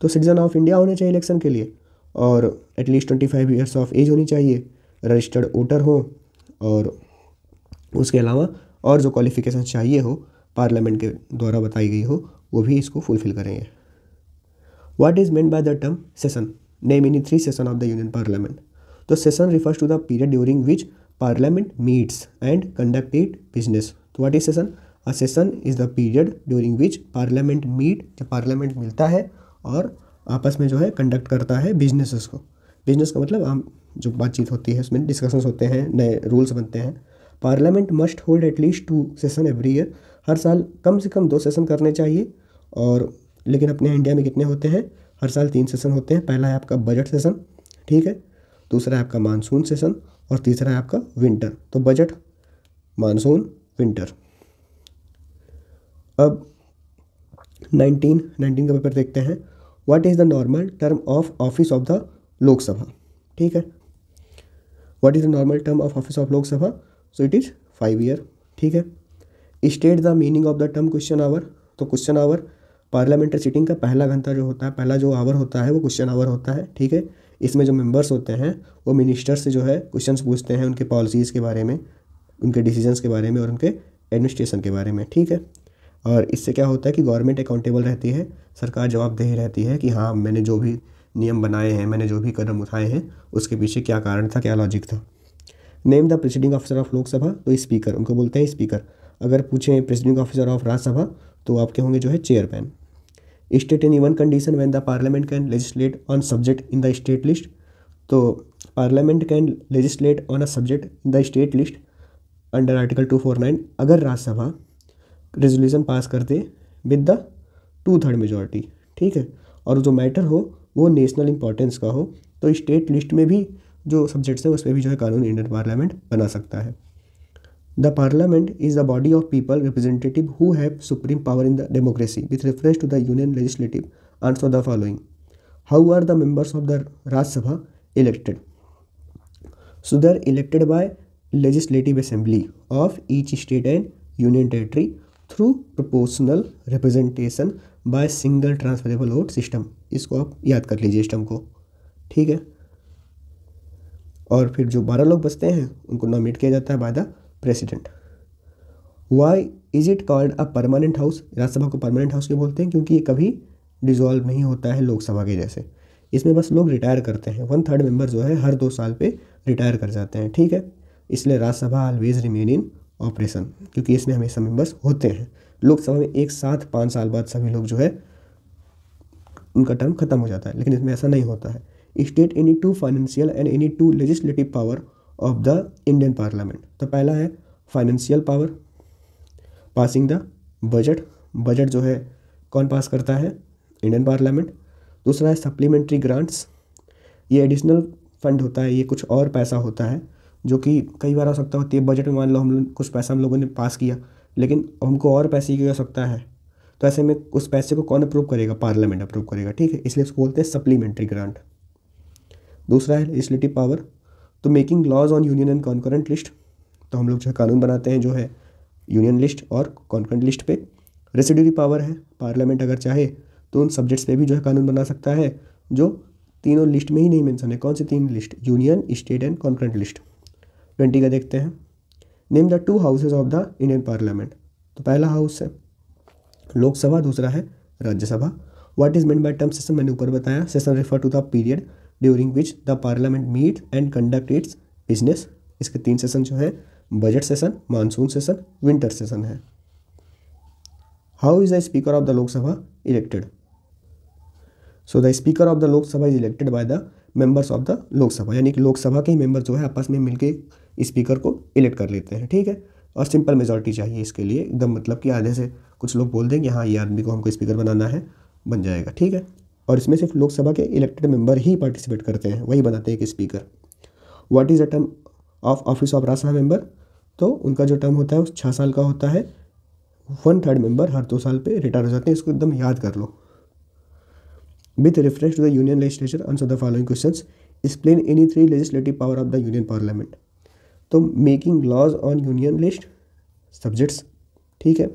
तो सिटीजन ऑफ इंडिया होने चाहिए इलेक्शन के लिए, और एटलीस्ट 25 ईयर्स ऑफ एज होनी चाहिए, रजिस्टर्ड वोटर हो, और उसके अलावा और जो क्वालिफिकेशन चाहिए हो पार्लियामेंट के द्वारा बताई गई हो वो भी इसको फुलफिल करेंगे। What is meant by the term session, name any 3 session of the union parliament, तो session refers to the period during which parliament meets and conduct it business. तो what is session? A session is the period during which parliament meet, जब parliament मिलता है और आपस में जो है कंडक्ट करता है बिजनेसेस को। बिजनेस का मतलब आम जो बातचीत होती है उसमें डिस्कशंस होते हैं, नए रूल्स बनते हैं। Parliament must hold at least 2 session every year, हर साल कम से कम 2 सेशन करने चाहिए। और लेकिन अपने इंडिया में कितने होते हैं? हर साल 3 सेशन होते हैं। पहला है आपका बजट सेशन, ठीक है, दूसरा है आपका मानसून सेशन, और तीसरा है आपका विंटर। तो बजट, मानसून, विंटर। अब 19 का पेपर देखते हैं। What is the normal term of office of the Lok Sabha, ठीक है, what is the normal term of office of Lok Sabha, so it is 5 year. ठीक है। State the meaning of the term question hour, तो question hour parliamentary sitting का पहला घंटा जो होता है, पहला जो आवर होता है वो क्वेश्चन आवर होता है। ठीक है। इसमें जो मेंबर्स होते हैं वो मिनिस्टर से जो है क्वेश्चंस पूछते हैं उनके पॉलिसीज़ के बारे में, उनके डिसीजंस के बारे में और उनके एडमिनिस्ट्रेशन के बारे में। ठीक है। और इससे क्या होता है कि गवर्नमेंट अकाउंटेबल रहती है, सरकार जवाबदेही रहती है कि हाँ मैंने जो भी नियम बनाए हैं, मैंने जो भी कदम उठाए हैं उसके पीछे क्या कारण था, क्या लॉजिक था। Name the presiding officer of Lok Sabha, तो स्पीकर, उनको बोलते हैं स्पीकर। अगर पूछें प्रेसिडिंग ऑफिसर ऑफ राज्यसभा तो आपके होंगे जो है chairman. State in one condition when the parliament can legislate on subject in the state list, तो parliament can legislate on a subject in the state list under article 249 अगर Rajya Sabha resolution pass कर दे with the 2/3 majority. ठीक है। और जो matter हो वो national importance का हो, तो स्टेट लिस्ट में भी जो सब्जेक्ट्स हैं उस पर भी जो है कानून इंडियन पार्लियामेंट बना सकता है। The parliament is the body of people representative who have supreme power in the democracy with reference to the union legislative answer the following. How are the members of the Rajya Sabha elected, so they are elected by legislative assembly of each state and union territory through proportional representation by single transferable vote system. इसको आप याद कर लीजिए system को। ठीक है। और फिर जो 12 लोग बचते हैं उनको नॉमिनेट किया जाता है by the president. Why is it called a permanent house, Rajya Sabha को परमानेंट हाउस क्यों बोलते हैं? क्योंकि ये कभी डिजॉल्व नहीं होता है लोकसभा के जैसे, इसमें बस लोग रिटायर करते हैं। 1/3 मेंबर जो है हर 2 साल पे रिटायर कर जाते हैं। ठीक है। इसलिए Rajya Sabha always remain in operation, क्योंकि इसमें हमेशा मेंबर्स होते हैं। लोकसभा में एक साथ 5 साल बाद सभी लोग जो है उनका टर्म खत्म हो जाता है, लेकिन इसमें ऐसा नहीं होता है। State any 2 financial and any 2 legislative power of the Indian parliament, तो पहला है financial power, passing the budget, budget जो है कौन पास करता है? Indian parliament. दूसरा है सप्लीमेंट्री ग्रांट्स, ये एडिशनल फंड होता है, ये कुछ और पैसा होता है जो कि कई बार आवश्यकता होती है। बजट में मान लो हम लोग कुछ पैसा हम लोगों ने पास किया लेकिन हमको और पैसे की आवश्यकता है, तो ऐसे में उस पैसे को कौन अप्रूव करेगा? पार्लियामेंट अप्रूव करेगा। ठीक है। इसलिए इसको बोलते हैं सप्लीमेंट्री ग्रांट। दूसरा है लेजिस्लेटिव पावर, तो making laws on union and concurrent list, तो हम लोग जो है कानून बनाते हैं जो है यूनियन लिस्ट और कॉन्करेंट लिस्ट पे। रेसिड्यूरी पावर है, पार्लियामेंट अगर चाहे तो उन सब्जेक्ट्स पे भी जो है कानून बना सकता है जो तीनों लिस्ट में ही नहीं मेंशन है। कौन सी 3 list? Union, state and concurrent list. 20 का देखते हैं। Name the 2 houses of the Indian parliament, तो पहला हाउस है लोकसभा, दूसरा है Rajya Sabha. What is meant by term session, मैंने ऊपर बताया। Session refer to the period during which the parliament meet and conduct its business. इसके 3 सेशन जो है budget session, monsoon session, winter session है। How is the speaker of the Lok Sabha elected? So the speaker of the Lok Sabha is elected by the members of the Lok Sabha, यानी कि लोकसभा के ही member जो है आपस में मिलके स्पीकर को इलेक्ट कर लेते हैं, ठीक है। और सिंपल मेजॉरिटी चाहिए इसके लिए, एकदम मतलब कि आधे से कुछ लोग बोल देंगे हाँ ये आदमी को हमको स्पीकर बनाना है, बन जाएगा, ठीक है। और इसमें सिर्फ लोकसभा के इलेक्टेड मेंबर ही पार्टिसिपेट करते हैं, वही बनाते हैं कि speaker. What is the term of office of Rajya Sabha member? तो उनका जो टर्म होता है वो 6 साल का होता है। 1/3 मेंबर हर 2 साल पे रिटायर हो जाते हैं, इसको एकदम याद कर लो। With reference to the union legislature answer the following questions. Explain any 3 legislative power of the union parliament. तो making laws on union list subjects, ठीक है,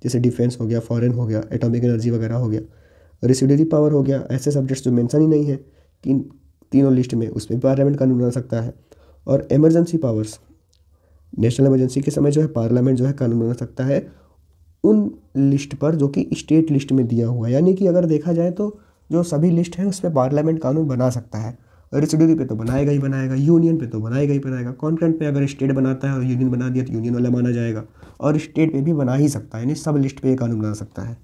जैसे डिफेंस हो गया, फॉरेन हो गया, एटॉमिक एनर्जी वगैरह हो गया। रेसिडुअरी पावर हो गया, ऐसे सब्जेक्ट्स जो मेंशन ही नहीं है तीनों लिस्ट में, उस पर पार्लियामेंट कानून बना सकता है। और इमरजेंसी पावर्स, नेशनल इमरजेंसी के समय जो है पार्लियामेंट जो है कानून बना सकता है उन लिस्ट पर जो कि स्टेट लिस्ट में दिया हुआ है, यानी कि अगर देखा जाए तो जो सभी लिस्ट है उस पर पार्लियामेंट कानून बना सकता है। रेसिडुअरी पे तो बनाएगा ही बनाएगा, यूनियन पे तो बनाएगा ही बनाएगा, कॉन्करेंट पे अगर स्टेट बनाता है और यूनियन बना दिया तो यूनियन वाला माना जाएगा, और स्टेट पे भी बना ही सकता है, यानी सब लिस्ट पे कानून बना सकता है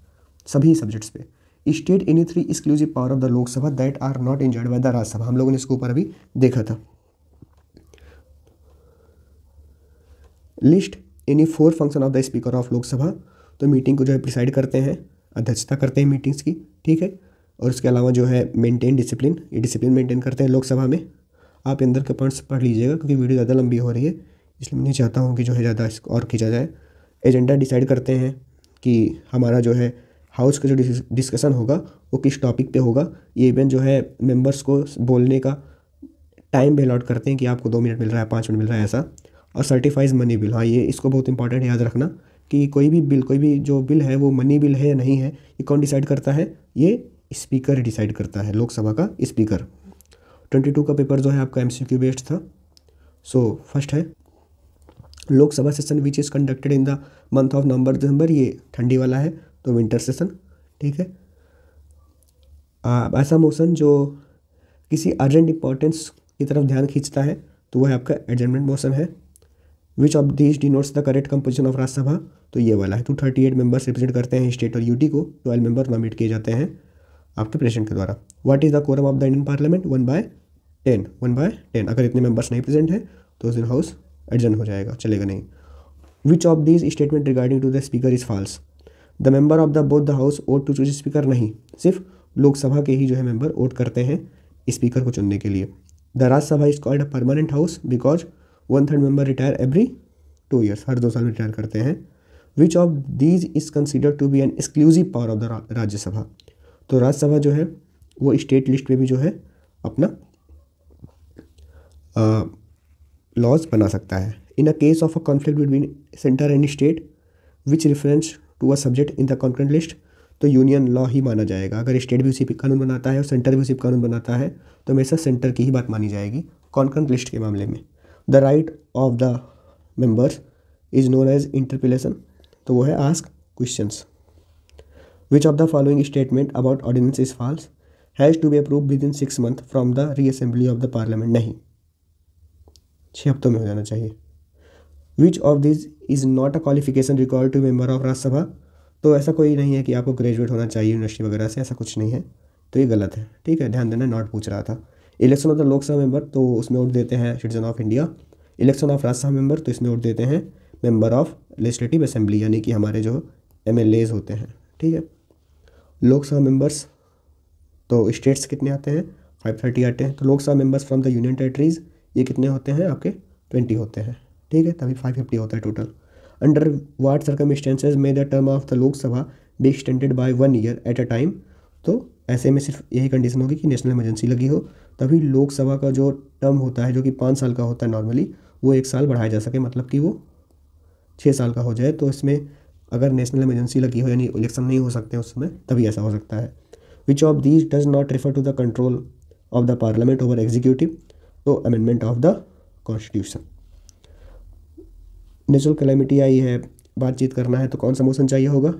सभी सब्जेक्ट्स पे। State any 3 exclusive power of the Lok Sabha that are not enjoyed by the Rajya Sabha, हम लोगों ने इसके ऊपर अभी देखा था। List any 4 function of the speaker of Lok Sabha, तो मीटिंग को जो है प्रिसाइड करते हैं, अध्यक्षता करते हैं मीटिंग्स की, ठीक है। और उसके अलावा जो है मेंटेन डिसिप्लिन, ये डिसिप्लिन मेंटेन करते हैं लोकसभा में। आप अंदर के पॉइंट्स पढ़ लीजिएगा क्योंकि वीडियो ज़्यादा लंबी हो रही है, इसलिए मैं नहीं चाहता हूँ कि जो है ज़्यादा और खींचा जाए। एजेंडा डिसाइड करते हैं कि हमारा जो है हाउस का जो डिस्कशन होगा वो किस टॉपिक पे होगा। ये इवेंट जो है मेंबर्स को बोलने का टाइम भी अलॉट करते हैं कि आपको 2 मिनट मिल रहा है, 5 मिनट मिल रहा है, ऐसा। और सर्टिफाइज मनी बिल, हाँ ये इसको बहुत इंपॉर्टेंट याद रखना कि कोई भी जो बिल है वो मनी बिल है या नहीं है, ये कौन डिसाइड करता है? ये स्पीकर डिसाइड करता है, लोकसभा का स्पीकर। 22 का पेपर जो है आपका MCQ बेस्ड था। सो फर्स्ट है Lok Sabha session which is conducted in the month of November December, ये ठंडी वाला है तो विंटर सेशन, ठीक है। ऐसा मोशन जो किसी अर्जेंट इंपॉर्टेंस की तरफ ध्यान खींचता है तो वह आपका एडजर्नमेंट मोशन है। Which of this denotes the correct composition of Rajya Sabha, तो ये वाला है। 238 मेंबर्स रिप्रेजेंट करते हैं स्टेट और यूटी को, 12 मेंबर नॉमिनेट किए जाते हैं आपके प्रेसिडेंट के द्वारा। What is the quorum of the Indian parliament? 1/10। अगर इतने मेंबर्स नहीं प्रेजेंट हैं तो उस दिन हाउस एडजर्न हो जाएगा, चलेगा नहीं। Which of this statement regarding to the speaker is false? The member of the both the house vote to choose speaker, नहीं, सिर्फ लोकसभा के ही जो है मेंबर वोट करते हैं स्पीकर को चुनने के लिए। The Rajya Sabha is called a permanent house because 1/3 member retire every 2 years, हर 2 साल में रिटायर करते हैं। Which of these is considered to be an exclusive power of the Rajya Sabha, तो राज्यसभा जो है वो स्टेट लिस्ट पे भी जो है अपना लॉज बना सकता है। In a case of a conflict between centre and state which reference to a subject in the concurrent list, तो यूनियन लॉ ही माना जाएगा। अगर स्टेट भी उसी पे कानून बनाता है और सेंटर भी उसी पे कानून बनाता है तो हमेशा सेंटर की ही बात मानी जाएगी कॉन्करेंट लिस्ट के मामले में। The right of the members is known as interpellation, तो वो है ask questions. Which of the following statement about ordinance is false? Has to be approve within 6 month from the reassembly of the parliament, नहीं, 6 हफ्तों में हो जाना चाहिए। Which of this is not a qualification required to member of Rajya Sabha, तो ऐसा कोई नहीं है कि आपको ग्रेजुएट होना चाहिए यूनिवर्सिटी वगैरह से, ऐसा कुछ नहीं है, तो ये गलत है, ठीक है, ध्यान देना, नॉट पूछ रहा था। Election of the Lok Sabha member, तो उसमें वोट देते हैं citizen of India. Election of Rajya Sabha member, तो इसमें वोट देते हैं मेंबर ऑफ लेजिस्लेटिव असेंबली, यानी कि हमारे जो MLAs होते हैं, ठीक है। लोकसभा मेंबर्स, तो स्टेट्स कितने आते हैं? 530 आते हैं। तो Lok Sabha members from the union territories, ये कितने होते हैं आपके? 20 होते हैं, ठीक है, तभी 550 होता है टोटल। अंडर व्हाट सर्कमस्टेंसेज में the term of the Lok Sabha be extended by 1 year at a time, तो ऐसे में सिर्फ यही कंडीशन होगी कि नेशनल इमरजेंसी लगी हो, तभी लोकसभा का जो टर्म होता है जो कि 5 साल का होता है नॉर्मली, वो 1 साल बढ़ाया जा सके, मतलब कि वो 6 साल का हो जाए। तो इसमें अगर नेशनल इमरजेंसी लगी हो यानी इलेक्शन नहीं हो सकते उस समय, तभी ऐसा हो सकता है। Which of these does not refer to the control of the parliament over executive, तो amendment of the constitution. Natural calamity आई है, बातचीत करना है, तो कौन सा मोशन चाहिए होगा?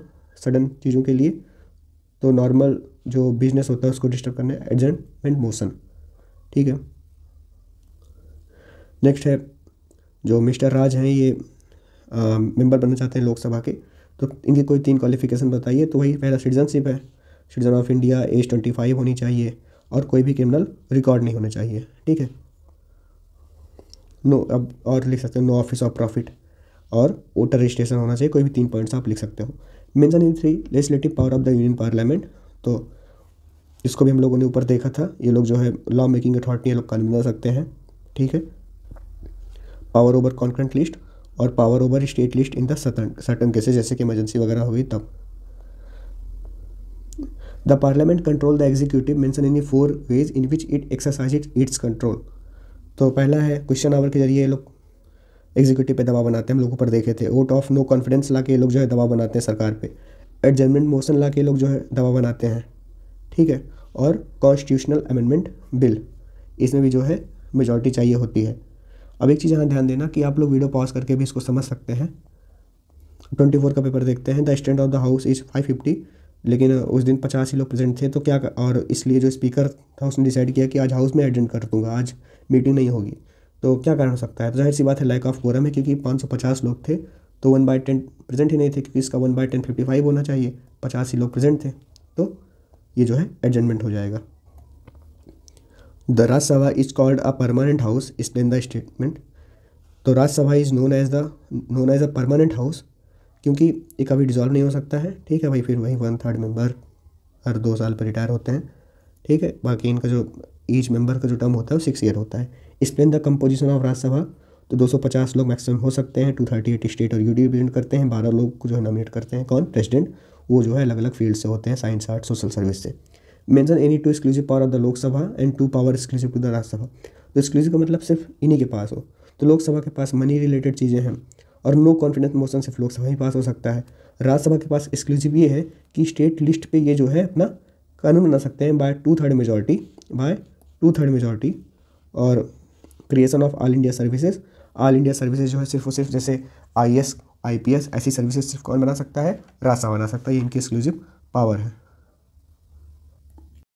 सडन चीज़ों के लिए, तो नॉर्मल जो बिजनेस होता है उसको डिस्टर्ब करना है एडजर्नमेंट मोशन। ठीक है। नेक्स्ट है जो मिस्टर राज हैं, ये मेंबर बनना चाहते हैं लोकसभा के, तो इनकी कोई 3 क्वालिफिकेशन बताइए। तो वही पहला सिटीजनशिप है, सिटीजन ऑफ इंडिया, एज 25 होनी चाहिए और कोई भी क्रिमिनल रिकॉर्ड नहीं होना चाहिए। ठीक है। नो, अब और लिख सकते हो नो ऑफिस ऑफ प्रॉफिट और वोटर रजिस्ट्रेशन होना चाहिए। कोई भी 3 पॉइंट्स आप लिख सकते हो। Mention in 3 legislative power of the union parliament, तो इसको भी हम लोगों ने ऊपर देखा था। ये लोग जो है लॉ मेकिंग अथॉरिटी, ये लोग कानून बना सकते हैं। ठीक है। पावर ओवर कॉन्करेंट लिस्ट और power over state list in the certain cases, जैसे कि इमरजेंसी वगैरह हुई तब। The parliament control the executive mention in 4 ways in which it exercise it's control. तो पहला है क्वेश्चन आवर के जरिए ये लोग एग्जीक्यूटिव पे दबाव बनाते हैं, हम लोग ऊपर देखे थे। वोट ऑफ नो कॉन्फिडेंस ला के ये लोग जो है दबाव बनाते हैं सरकार पे। एडजर्नमेंट मोशन ला के ये लोग जो है दबाव बनाते हैं। ठीक है। और कॉन्स्टिट्यूशनल अमेंडमेंट बिल, इसमें भी जो है मेजॉरिटी चाहिए होती है। अब एक चीज़ यहाँ ध्यान देना कि आप लोग वीडियो पॉज करके भी इसको समझ सकते हैं। 24 का पेपर देखते हैं। The stand of the house is 550, लेकिन उस दिन 50 ही लोग प्रेजेंट थे, तो क्या और इसलिए जो स्पीकर था उसने डिसाइड किया कि आज हाउस में एडजर्न कर दूंगा, आज मीटिंग नहीं होगी। तो क्या कारण हो सकता है? तो जाहिर सी बात है लैक ऑफ कोरम है, क्योंकि 550 लोग थे तो 1/10 प्रेजेंट ही नहीं थे, क्योंकि इसका 1/10 55 होना चाहिए। 50 ही लोग प्रेजेंट थे, तो ये जो है एडजर्नमेंट हो जाएगा। The Rajya Sabha is called a permanent house, explain the statement. तो Rajya Sabha is known as a permanent house, क्योंकि ये कभी डिजॉल्व नहीं हो सकता है। ठीक है भाई। फिर वही 1/3 मेंबर हर 2 साल पर रिटायर होते हैं। ठीक है। बाकी इनका जो ईच मेंबर का जो टर्म होता है वो 6 ईयर होता है। Explain the composition of Rajya Sabha. तो 250 लोग मैक्सिमम हो सकते हैं। 238 स्टेट और यूटी रिप्रेजेंट करते हैं। 12 लोग को जो है नॉमिनेट करते हैं कौन? प्रेसिडेंट। वो जो है अलग अलग फील्ड से होते हैं, साइंस, आर्ट, सोशल सर्विस से। Mention any 2 exclusive power of the Lok Sabha and 2 power exclusive to the Rajya Sabha. तो एक्सक्लूसिव का मतलब सिर्फ इन्हीं के पास हो। तो लोकसभा के पास मनी रिलेटेड चीज़ें हैं, और नो कॉन्फिडेंस मोशन सिर्फ लोकसभा ही पास हो सकता है। राज्यसभा के पास एक्सक्लूसिव ये है कि स्टेट लिस्ट पे ये जो है अपना कानून बना सकते हैं बाय 2/3 मेजॉरिटी। और creation of all India services. All India services जो है सिर्फ और सिर्फ जैसे IAS IPS ऐसी सर्विसेज सिर्फ कौन बना सकता है? राज्यसभा बना सकता है। ये इनकी एक्सक्लूसिव पावर है।